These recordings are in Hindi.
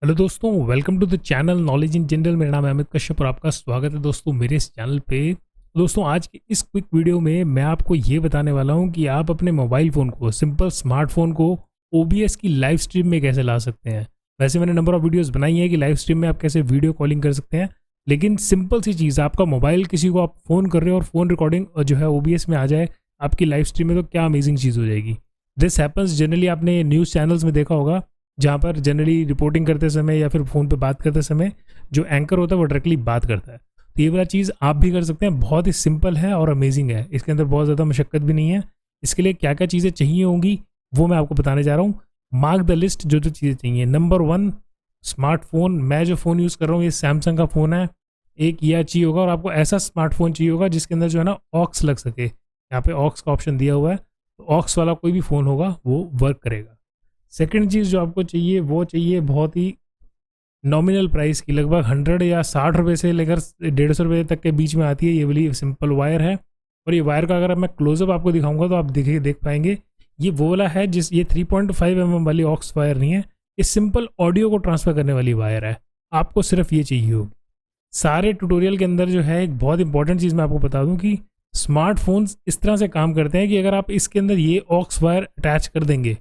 हेलो दोस्तों, welcome to the channel knowledge in general. मेरा नाम है अमित कश्यप और आपका स्वागत है दोस्तों मेरे इस चैनल पे। दोस्तों आज की इस क्विक वीडियो में मैं आपको ये बताने वाला हूँ कि आप अपने मोबाइल फ़ोन को, सिंपल स्मार्टफोन को OBS की लाइव स्ट्रीम में कैसे ला सकते हैं। वैसे मैंने नंबर ऑफ वीडियोज़ बनाई है कि लाइव स्ट्रीम में आप कैसे वीडियो कॉलिंग कर सकते हैं, लेकिन सिंपल सी चीज़, आपका मोबाइल किसी को आप फ़ोन कर रहे हो और फ़ोन रिकॉर्डिंग जो है OBS में आ जाए आपकी लाइव स्ट्रीम में, तो क्या अमेजिंग चीज़ हो जाएगी। दिस हैपन्स जनरली, आपने न्यूज़ चैनल्स में देखा होगा जहाँ पर जनरली रिपोर्टिंग करते समय या फिर फ़ोन पे बात करते समय जो एंकर होता है वो डायरेक्टली बात करता है। तो ये वाला चीज़ आप भी कर सकते हैं, बहुत ही सिंपल है और अमेजिंग है। इसके अंदर बहुत ज़्यादा मशक्क़त भी नहीं है। इसके लिए क्या क्या चीज़ें चाहिए होंगी वो मैं आपको बताने जा रहा हूँ। मार्क द लिस्ट, जो जो चीज़ें चाहिए। Number 1, smartphone. मैं जो फ़ोन यूज़ कर रहा हूँ ये सैमसंग का फ़ोन है। एक यह चाहिए होगा, और आपको ऐसा स्मार्टफोन चाहिए होगा जिसके अंदर जो है ना ऑक्स लग सके। यहाँ पे ऑक्स का ऑप्शन दिया हुआ है, तो ऑक्स वाला कोई भी फ़ोन होगा वो वर्क करेगा। सेकंड चीज़ जो आपको चाहिए वो चाहिए बहुत ही नॉमिनल प्राइस की, लगभग 100 या 60 रुपये से लेकर 150 रुपये तक के बीच में आती है। ये वाली सिंपल वायर है, और ये वायर का अगर मैं क्लोजअप आपको दिखाऊंगा तो आप देख पाएंगे ये वो वाला है जिस ये 3.5 mm वाली ऑक्स वायर नहीं है। ये सिंपल ऑडियो को ट्रांसफ़र करने वाली वायर है। आपको सिर्फ ये चाहिए होगी। सारे ट्यूटोरियल के अंदर जो है एक बहुत इंपॉर्टेंट चीज़ मैं आपको बता दूं कि स्मार्टफोन्स इस तरह से काम करते हैं कि अगर आप इसके अंदर ये ऑक्स वायर अटैच कर देंगे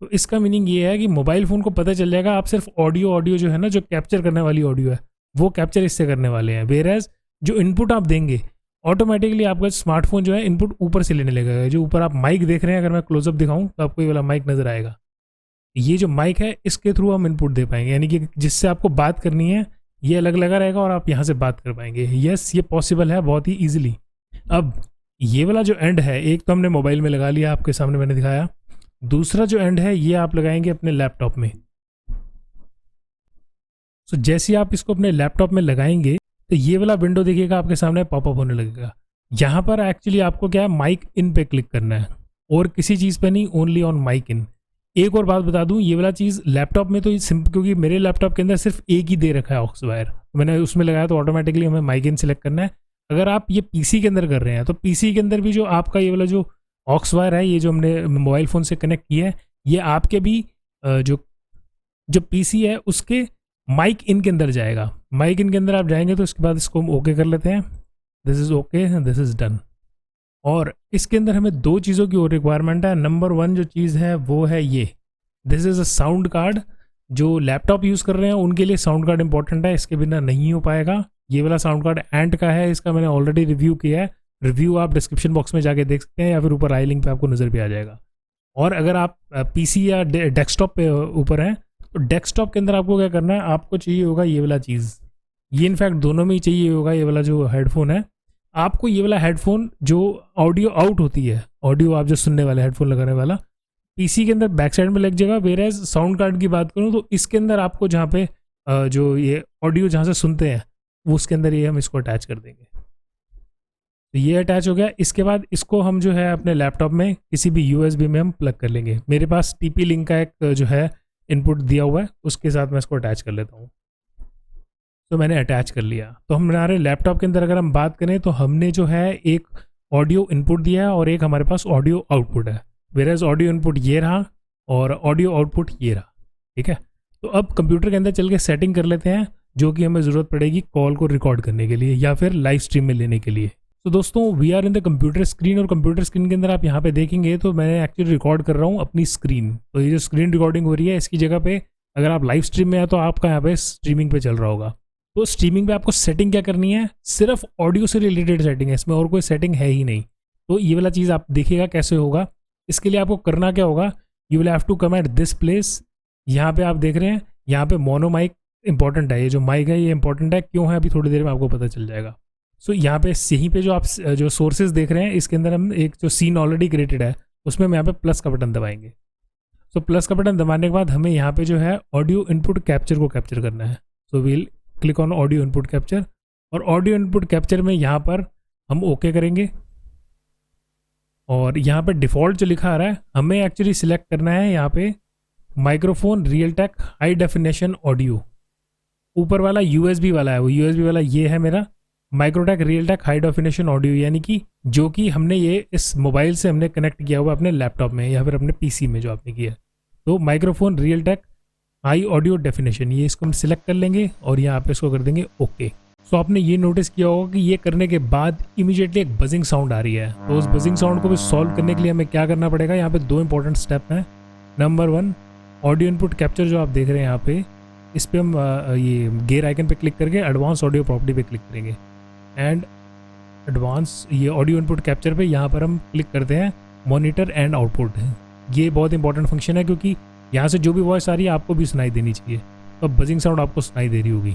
तो इसका मीनिंग ये है कि मोबाइल फ़ोन को पता चल जाएगा आप सिर्फ ऑडियो जो है ना, जो कैप्चर करने वाली ऑडियो है वो कैप्चर इससे करने वाले हैं। वेयरएज जो इनपुट आप देंगे ऑटोमेटिकली आपका स्मार्टफोन जो है इनपुट ऊपर से लेने लगेगा। जो ऊपर आप माइक देख रहे हैं, अगर मैं क्लोजअप दिखाऊं तो आपको ये वाला माइक नज़र आएगा। ये जो माइक है इसके थ्रू हम इनपुट दे पाएंगे, यानी कि जिससे आपको बात करनी है ये अलग लगा रहेगा और आप यहाँ से बात कर पाएंगे। यस, ये पॉसिबल है बहुत ही ईजिली। अब ये वाला जो एंड है, एक तो हमने मोबाइल में लगा लिया, आपके सामने मैंने दिखाया। दूसरा जो एंड है ये आप लगाएंगे अपने लैपटॉप में। सो जैसे आप इसको अपने लैपटॉप में लगाएंगे तो ये वाला विंडो देखिएगा आपके सामने पॉपअप होने लगेगा। यहाँ पर एक्चुअली आपको क्या है, माइक इन पे क्लिक करना है और किसी चीज़ पे नहीं, ओनली ऑन माइक इन। एक और बात बता दूं, ये वाला चीज़ लैपटॉप में तो ये सिंपल, क्योंकि मेरे लैपटॉप के अंदर सिर्फ एक ही दे रखा है ऑक्स वायर, मैंने उसमें लगाया तो ऑटोमेटिकली हमें माइक इन सेलेक्ट करना है। अगर आप ये पीसी के अंदर कर रहे हैं तो पीसी के अंदर भी जो आपका ये वाला जो ऑक्स वायर है, ये जो हमने मोबाइल फ़ोन से कनेक्ट किया है, ये आपके भी जो जो पीसी है उसके माइक इन के अंदर जाएगा। माइक इन के अंदर आप जाएंगे तो इसके बाद इसको हम ओके कर लेते हैं। This is okay, this is done. और इसके अंदर हमें दो चीज़ों की और रिक्वायरमेंट है। नंबर 1 जो चीज़ है वो है ये, this is a sound card. जो लैपटॉप यूज़ कर रहे हैं उनके लिए साउंड कार्ड इंपॉर्टेंट है, इसके बिना नहीं हो पाएगा। ये वाला साउंड कार्ड एंट का है, इसका मैंने ऑलरेडी रिव्यू किया है। रिव्यू आप डिस्क्रिप्शन बॉक्स में जाके देख सकते हैं या फिर ऊपर आई लिंक पे आपको नज़र भी आ जाएगा। और अगर आप पीसी या डेस्कटॉप पे ऊपर हैं तो डेस्कटॉप के अंदर आपको क्या करना है, आपको चाहिए होगा ये वाला चीज़। ये इनफैक्ट दोनों में ही चाहिए होगा। ये वाला जो हेडफोन है, आपको ये वाला हेडफोन जो ऑडियो आउट होती है, ऑडियो आप जो सुनने वाले हेडफोन लगाने वाला, पीसी के अंदर बैक साइड में लग जाएगा। वेयरएज साउंड कार्ड की बात करूँ तो इसके अंदर आपको जहाँ पे जो ये ऑडियो जहाँ से सुनते हैं वो उसके अंदर ये हम इसको अटैच कर देंगे। तो ये अटैच हो गया। इसके बाद इसको हम जो है अपने लैपटॉप में किसी भी यूएसबी में हम प्लग कर लेंगे। मेरे पास टीपी लिंक का एक जो है इनपुट दिया हुआ है, उसके साथ मैं इसको अटैच कर लेता हूँ। तो मैंने अटैच कर लिया। तो हमारे लैपटॉप के अंदर अगर हम बात करें तो हमने जो है एक ऑडियो इनपुट दिया है और एक हमारे पास ऑडियो आउटपुट है। वेयरएज ऑडियो इनपुट ये रहा और ऑडियो आउटपुट ये रहा, ठीक है। तो अब कंप्यूटर के अंदर चल के सेटिंग कर लेते हैं जो कि हमें ज़रूरत पड़ेगी कॉल को रिकॉर्ड करने के लिए या फिर लाइव स्ट्रीम में लेने के लिए। तो दोस्तों we are in the computer screen, और कंप्यूटर स्क्रीन के अंदर आप यहाँ पे देखेंगे तो मैं एक्चुअली रिकॉर्ड कर रहा हूँ अपनी स्क्रीन। तो ये जो स्क्रीन रिकॉर्डिंग हो रही है इसकी जगह पे अगर आप लाइव स्ट्रीम में है तो आपका यहाँ पे स्ट्रीमिंग पे चल रहा होगा। तो स्ट्रीमिंग पे आपको सेटिंग क्या करनी है, सिर्फ ऑडियो से रिलेटेड सेटिंग है, इसमें और कोई सेटिंग है ही नहीं। तो ये वाला चीज़ आप देखिएगा कैसे होगा। इसके लिए आपको करना क्या होगा, you will have to come at this place. यहाँ पे आप देख रहे हैं, यहाँ पे मोनो माइक इंपॉर्टेंट है। ये जो माइक है ये इंपॉर्टेंट है, क्यों है अभी थोड़ी देर में आपको पता चल जाएगा। सो यहाँ पे यहीं पे जो आप जो सोर्सेज देख रहे हैं इसके अंदर हम एक जो सीन ऑलरेडी क्रिएटेड है उसमें हम यहाँ पे प्लस का बटन दबाएंगे। सो प्लस का बटन दबाने के बाद हमें यहाँ पे जो है ऑडियो इनपुट कैप्चर को कैप्चर करना है। So we'll click on audio input capture, और ऑडियो इनपुट कैप्चर में यहाँ पर हम ओके करेंगे। और यहाँ पे डिफ़ॉल्ट जो लिखा आ रहा है हमें एक्चुअली सिलेक्ट करना है यहाँ पे microphone Realtek high definition audio. ऊपर वाला यूएसबी वाला है, वो यूएसबी वाला ये है मेरा Microtek Realtek high definition audio, यानी कि जो कि हमने ये इस मोबाइल से हमने कनेक्ट किया हुआ अपने लैपटॉप में या फिर अपने पीसी में जो आपने किया है। तो microphone Realtek high audio definition, ये इसको हम सिलेक्ट कर लेंगे और यहाँ पे इसको कर देंगे ओके। सो आपने ये नोटिस किया होगा कि ये करने के बाद इमीडिएटली एक बजिंग साउंड आ रही है। तो उस बजिंग साउंड को भी सॉल्व करने के लिए हमें क्या करना पड़ेगा, यहाँ पे 2 इंपॉर्टेंट स्टेप हैं। नंबर 1, ऑडियो इनपुट कैप्चर जो आप देख रहे हैं यहाँ पे, इस पर हम ये गेयर आइकन पे क्लिक करके एडवांस ऑडियो प्रॉपर्टी पे क्लिक करेंगे एंड एडवांस ये ऑडियो इनपुट कैप्चर पे यहाँ पर हम क्लिक करते हैं मॉनिटर एंड आउटपुट। ये बहुत इंपॉर्टेंट फंक्शन है क्योंकि यहाँ से जो भी वॉइस आ रही है आपको भी सुनाई देनी चाहिए। तो अब बजिंग साउंड आपको सुनाई दे रही होगी,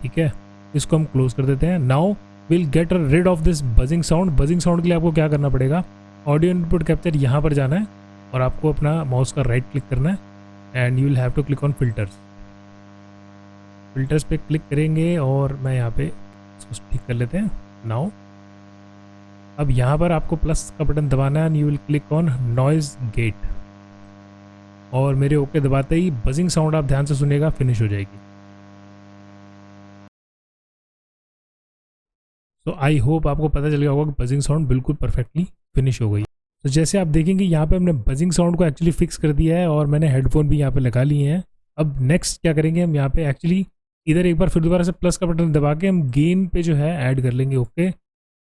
ठीक है। इसको हम क्लोज कर देते हैं। Now will get rid of this buzzing sound. Buzzing sound के लिए आपको क्या करना पड़ेगा, ऑडियो इनपुट कैप्चर यहाँ पर जाना है और आपको अपना माउस का राइट क्लिक करना है and you will have to click on filters. Filters पे क्लिक करेंगे और मैं यहाँ पे इसको ठीक कर लेते हैं। नाउ अब यहाँ पर आपको प्लस का बटन दबाना है and you will click on noise gate और मेरे ओके दबाते ही बजिंग साउंड आप ध्यान से सुनेगा फिनिश हो जाएगी। तो आई होप आपको पता चल गया होगा कि बजिंग साउंड बिल्कुल परफेक्टली फिनिश हो गई। तो जैसे आप देखेंगे यहाँ पे हमने बजिंग साउंड को एक्चुअली फिक्स कर दिया है और मैंने हेडफोन भी यहाँ पे लगा लिए हैं। अब नेक्स्ट क्या करेंगे, हम यहाँ पे एक्चुअली इधर एक बार फिर दोबारा से प्लस का बटन दबा के हम गेन पे जो है ऐड कर लेंगे ओके।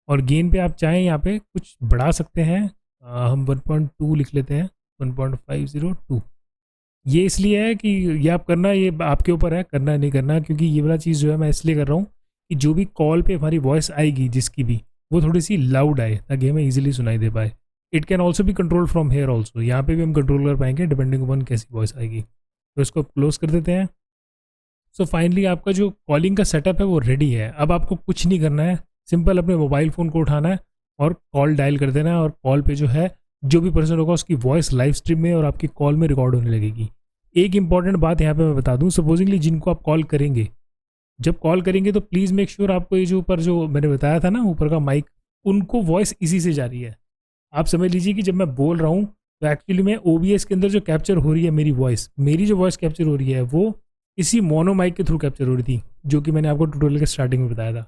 और गेन पे आप चाहें यहाँ पे कुछ बढ़ा सकते हैं, हम 1.2 लिख लेते हैं, 1.502। ये इसलिए है कि ये आप करना, ये आपके ऊपर है करना नहीं करना, क्योंकि ये वाला चीज़ जो है मैं इसलिए कर रहा हूँ कि जो भी कॉल पे हमारी वॉइस आएगी जिसकी भी, वो थोड़ी सी लाउड आए ताकि हमें ईजिली सुनाई दे पाए। इट कैन ऑल्सो भी कंट्रोल फ्रॉम हेयर ऑल्सो, यहाँ पे भी हम कंट्रोल कर पाएंगे डिपेंडिंग अपॉन कैसी वॉइस आएगी। तो इसको क्लोज कर देते हैं। सो फाइनली आपका जो कॉलिंग का सेटअप है वो रेडी है। अब आपको कुछ नहीं करना है, सिंपल अपने मोबाइल फ़ोन को उठाना है और कॉल डायल कर देना है और कॉल पे जो है जो भी पर्सन होगा उसकी वॉइस लाइव स्ट्रीम में और आपकी कॉल में रिकॉर्ड होने लगेगी। एक इंपॉर्टेंट बात यहाँ पे मैं बता दूँ, सपोजिंगली जिनको आप कॉल करेंगे, जब कॉल करेंगे तो प्लीज़ मेक श्योर आपको ये जो ऊपर जो मैंने बताया था ना ऊपर का माइक, उनको वॉइस इसी से जा रही है। आप समझ लीजिए कि जब मैं बोल रहा हूँ तो एक्चुअली में OBS के अंदर जो कैप्चर हो रही है मेरी जो वॉइस कैप्चर हो रही है वो इसी मोनो माइक के थ्रू कैप्चर हो रही थी, जो कि मैंने आपको ट्यूटोरियल के स्टार्टिंग में बताया था।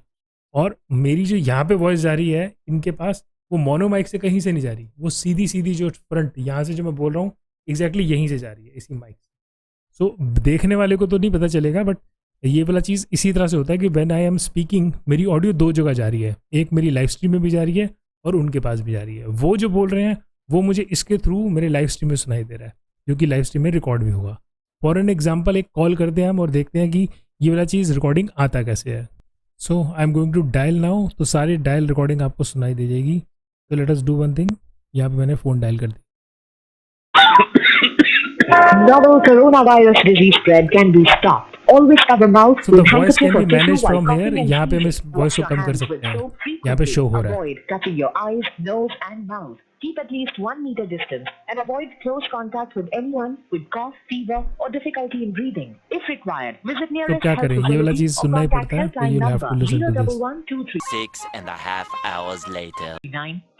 और मेरी जो यहाँ पे वॉइस जा रही है इनके पास, वो मोनो माइक से कहीं से नहीं जा रही, वो सीधी सीधी जो फ्रंट यहाँ से जो मैं बोल रहा हूँ एग्जैक्टली यहीं से जा रही है, इसी माइक से। सो देखने वाले को तो नहीं पता चलेगा, बट ये वाला चीज़ इसी तरह से होता है कि व्हेन आई एम स्पीकिंग मेरी ऑडियो 2 जगह जा रही है, एक मेरी लाइव स्ट्रीम में भी जा रही है और उनके पास भी जा रही है। वो जो बोल रहे हैं वो मुझे इसके थ्रू मेरे लाइव स्ट्रीम में सुनाई दे रहा है, जो कि लाइव स्ट्रीम में रिकॉर्ड भी होगा। फॉर एन एग्जाम्पल एक कॉल करते हैं हम और देखते हैं कि ये वाला चीज़ रिकॉर्डिंग आता कैसे है। So I am going to dial now, तो सारी डायल रिकॉर्डिंग आपको सुनाई दे जाएगी। तो let us do one thing, यहाँ पे मैंने फ़ोन डायल कर दिया। Novel coronavirus disease spread can be stopped. Always cover mouth So the with voice handkerchief can or be tissue managed while from here. coughing and यहाँ पे हम इस sneezing. वॉइस Wash को your कम कर hands सकते with हैं, soap यहाँ पे frequently. शो हो रहा है। Avoid touching your eyes, nose and mouth. Keep at least 1 meter distance and avoid close contact with anyone with cough, fever or difficulty in breathing. If required, visit तो nearest क्या health करें, ये वाला facility चीज़ or सुनना ही contact पड़ता है, तो helpline you'll have number to listen to this. 01123 6.5 hours later.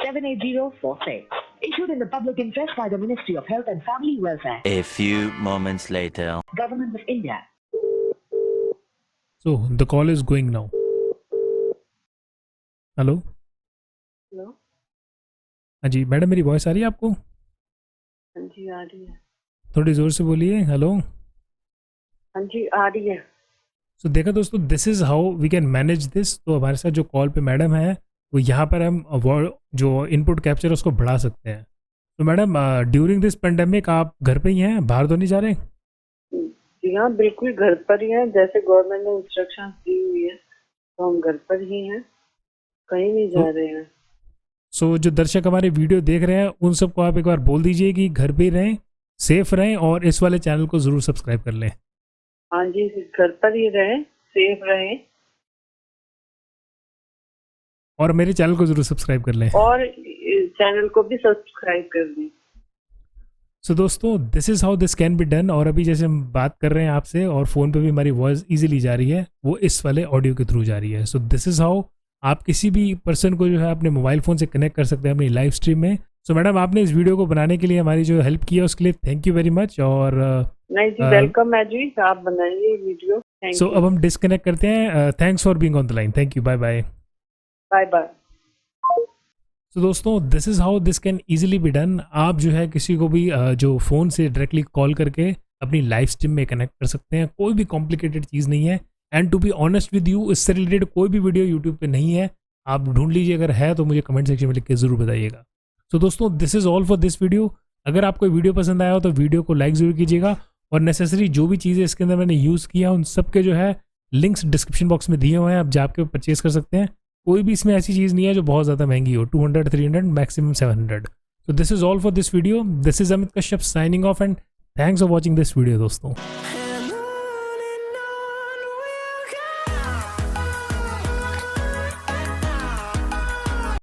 78046. Issued in the public interest by the Ministry of Health and Family Welfare. A few moments later. Government of India. So the call is going now. Hello hello. हाँ जी मैडम, मेरी वॉइस आ रही है आपको? हाँ जी आ रही है। थोड़ी ज़ोर से बोलिए। हेलो। हाँ जी आ रही है। सो देखा दोस्तों, this is how we can manage this. तो हमारे साथ जो कॉल पे मैडम है वो यहाँ पर हम जो इनपुट कैप्चर उसको बढ़ा सकते हैं। तो मैडम ड्यूरिंग दिस पेंडेमिक आप घर पे ही हैं, बाहर तो नहीं जा रहे? जी हाँ बिल्कुल घर पर ही है, जैसे गवर्नमेंट ने इंस्ट्रक्शन दी हुई है तो हम घर पर ही हैं, कहीं नहीं जा रहे हैं। सो जो दर्शक हमारे वीडियो देख रहे हैं उन सबको आप एक बार बोल दीजिए कि घर पे ही रहें, सेफ रहें और इस वाले चैनल को ज़रूर सब्सक्राइब कर लें। हाँ जी घर पर ही रहें, सेफ रहें और मेरे चैनल को ज़रूर सब्सक्राइब कर लें और चैनल को भी सब्सक्राइब कर दें। सो दोस्तों, this is how this can be done. और अभी जैसे हम बात कर रहे हैं आपसे और फ़ोन पे भी हमारी वॉइस इजीली जा रही है, वो इस वाले ऑडियो के थ्रू जा रही है। सो दिस इज़ हाउ आप किसी भी पर्सन को जो है अपने मोबाइल फ़ोन से कनेक्ट कर सकते हैं अपनी लाइव स्ट्रीम में। सो मैडम आपने इस वीडियो को बनाने के लिए हमारी जो हेल्प की है उसके लिए थैंक यू वेरी मच। और नहीं जी वेलकम है जी, आप बनाइए वीडियो। सो अब हम डिस्कनेक्ट करते हैं। Thanks for being on the line. Thank you, bye bye. Bye bye. तो दोस्तों, this is how this can easily be done. आप जो है किसी को भी जो फ़ोन से डायरेक्टली कॉल करके अपनी लाइव स्ट्रीम में कनेक्ट कर सकते हैं। कोई भी कॉम्प्लिकेटेड चीज़ नहीं है। And to be honest with you, इससे रिलेटेड कोई भी वीडियो यूट्यूब पे नहीं है। आप ढूंढ लीजिए, अगर है तो मुझे कमेंट सेक्शन में लिख के ज़रूर बताइएगा। सो दोस्तों, this is all for this video. अगर आपको वीडियो पसंद आया हो तो वीडियो को लाइक ज़रूर कीजिएगा, और नेसेसरी जो भी चीज़ें इसके अंदर मैंने यूज़ किया उन सब के जो है लिंक्स डिस्क्रिप्शन बॉक्स में दिए हुए हैं, आप जाके परचेज कर सकते हैं। कोई भी इसमें ऐसी चीज़ नहीं है जो बहुत ज़्यादा महंगी हो, 200, 300, maximum 700। So this is all for this video. This is Amit Kashyap signing off, and thanks for watching this video दोस्तों।